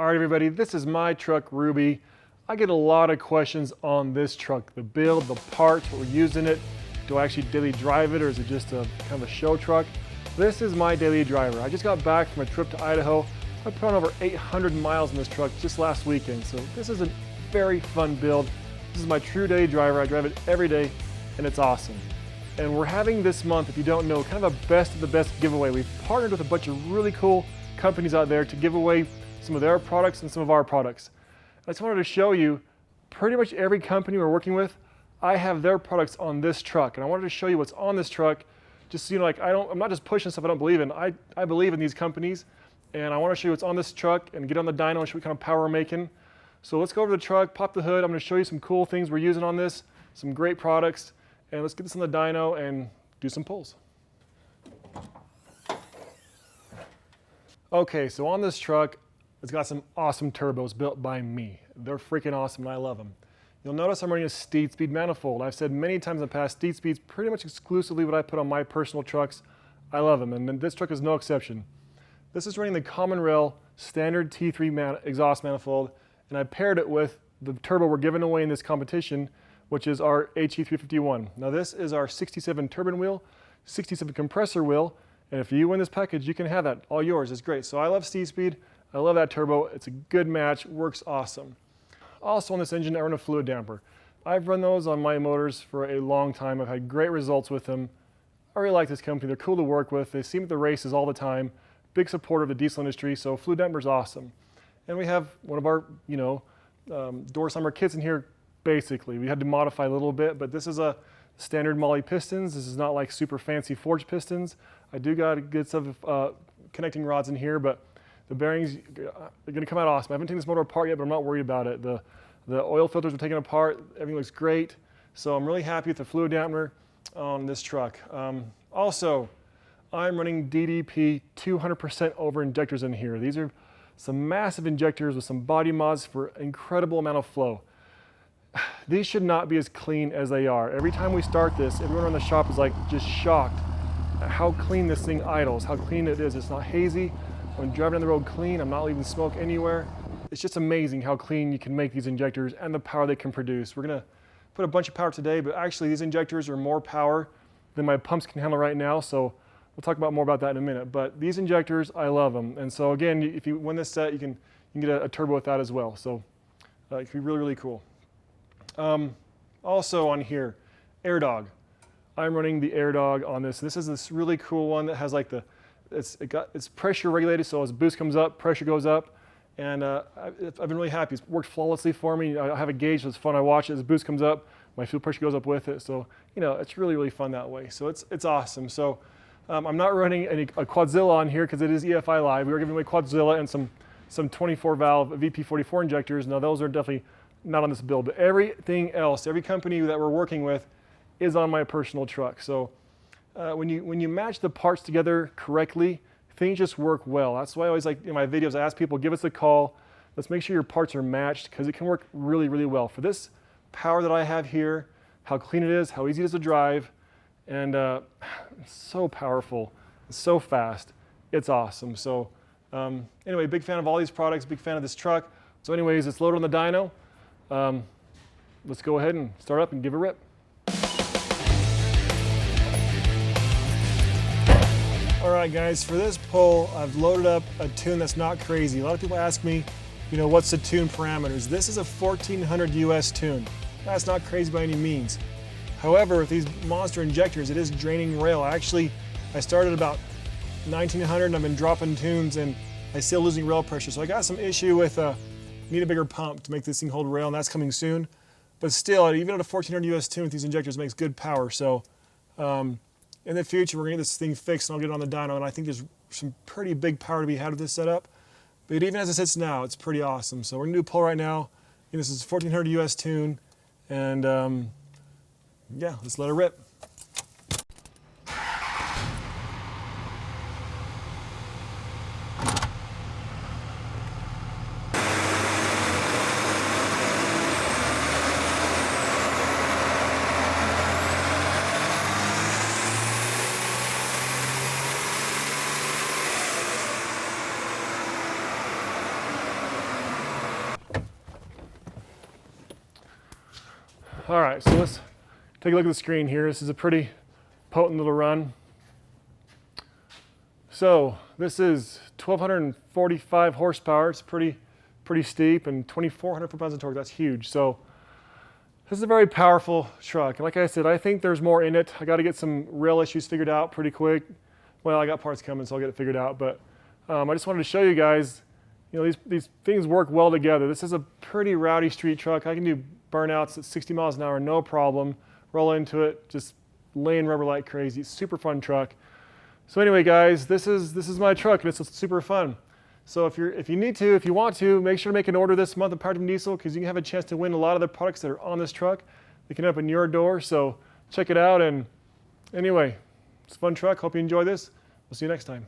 All right, everybody, this is my truck, Ruby. I get a lot of questions on this truck, the build, the parts, what we're using it. Do I actually daily drive it, or is it just a kind of a show truck? This is my daily driver. I just got back from a trip to Idaho. I put on over 800 miles in this truck just last weekend, so this is a very fun build. This is my true daily driver. I drive it every day, and it's awesome. And we're having this month, if you don't know, kind of a best of the best giveaway. We've partnered with a bunch of really cool companies out there to give away some of their products and some of our products. I just wanted to show you pretty much every company we're working with. I have their products on this truck, and I wanted to show you what's on this truck. Just so you know, like I'm not just pushing stuff I don't believe in. I believe in these companies, and I want to show you what's on this truck and get on the dyno and show you what kind of power we're making. So let's go over to the truck, pop the hood. I'm going to show you some cool things we're using on this, some great products, and let's get this on the dyno and do some pulls. Okay, so on this truck, it's got some awesome turbos built by me. They're freaking awesome and I love them. You'll notice I'm running a Steed Speed manifold. I've said many times in the past, Steed Speed's pretty much exclusively what I put on my personal trucks. I love them, and this truck is no exception. This is running the Common Rail standard T3 exhaust manifold, and I paired it with the turbo we're giving away in this competition, which is our HE351. Now this is our 67 turbine wheel, 67 compressor wheel, and if you win this package, you can have that, all yours. It's great. So I love Steed Speed. I love that turbo. It's a good match, works awesome. Also on this engine, I run a fluid damper. I've run those on my motors for a long time. I've had great results with them. I really like this company. They're cool to work with. They see me at the races all the time. Big supporter of the diesel industry, so fluid damper's awesome. And we have one of our, door summer kits in here, basically. We had to modify a little bit, but this is a standard Molly pistons. This is not like super fancy forged pistons. I do got a good set of connecting rods in here, but the bearings are going to come out awesome. I haven't taken this motor apart yet, but I'm not worried about it. The oil filters are taken apart. Everything looks great. So I'm really happy with the fluid dampener on this truck. Also, I'm running DDP 200% over injectors in here. These are some massive injectors with some body mods for an incredible amount of flow. These should not be as clean as they are. Every time we start this, everyone around the shop is like just shocked at how clean this thing idles, how clean it is. It's not hazy. I'm driving down the road clean. I'm not leaving smoke anywhere. It's just amazing how clean you can make these injectors and the power they can produce. We're gonna put a bunch of power today, but actually these injectors are more power than my pumps can handle right now. So we'll talk more about that in a minute. But these injectors, I love them. And so again, if you win this set, you can get a turbo with that as well. So it can be really, really cool. Also on here, AirDog. I'm running the AirDog on this. This is this really cool one that has like it's pressure regulated, so as boost comes up, pressure goes up, and I've been really happy. It's worked flawlessly for me. I have a gauge, so it's fun. I watch it as boost comes up, my fuel pressure goes up with it. So it's really, really fun that way. So it's awesome. So I'm not running a Quadzilla on here because it is EFI Live. We were giving away Quadzilla and some 24 valve VP44 injectors. Now those are definitely not on this build, but everything else, every company that we're working with is on my personal truck. So when you match the parts together correctly, things just work well. That's why I always like in my videos, I ask people, give us a call. Let's make sure your parts are matched because it can work really, really well. For this power that I have here, how clean it is, how easy it is to drive, and it's so powerful, it's so fast, it's awesome. So anyway, big fan of all these products, big fan of this truck. So anyways, it's loaded on the dyno. Let's go ahead and start up and give it a rip. All right, guys, for this pull, I've loaded up a tune that's not crazy. A lot of people ask me, what's the tune parameters? This is a 1400 US tune. That's not crazy by any means. However, with these monster injectors, it is draining rail. I started about 1900 and I've been dropping tunes and I'm still losing rail pressure. So I got some issue with, need a bigger pump to make this thing hold rail, and that's coming soon. But still, even at a 1400 US tune with these injectors, it makes good power. So in the future, we're gonna get this thing fixed and I'll get it on the dyno, and I think there's some pretty big power to be had with this setup. But even as it sits now, it's pretty awesome. So we're gonna do a pull right now. This is 1400 US tune, and yeah, let's let it rip. All right, so let's take a look at the screen here. This is a pretty potent little run. So this is 1,245 horsepower. It's pretty steep, and 2,400 foot-pounds of torque. That's huge. So this is a very powerful truck. And like I said, I think there's more in it. I got to get some rail issues figured out pretty quick. Well, I got parts coming, so I'll get it figured out. But I just wanted to show you guys, you know, these things work well together. This is a pretty rowdy street truck. I can do burnouts at 60 miles an hour, no problem. Roll into it, just laying rubber like crazy. Super fun truck. So anyway, guys, this is my truck, and it's super fun. So if you want to, make sure to make an order this month of Power Team Diesel, because you can have a chance to win a lot of the products that are on this truck. They can open your door. So check it out. And anyway, it's a fun truck. Hope you enjoy this. We'll see you next time.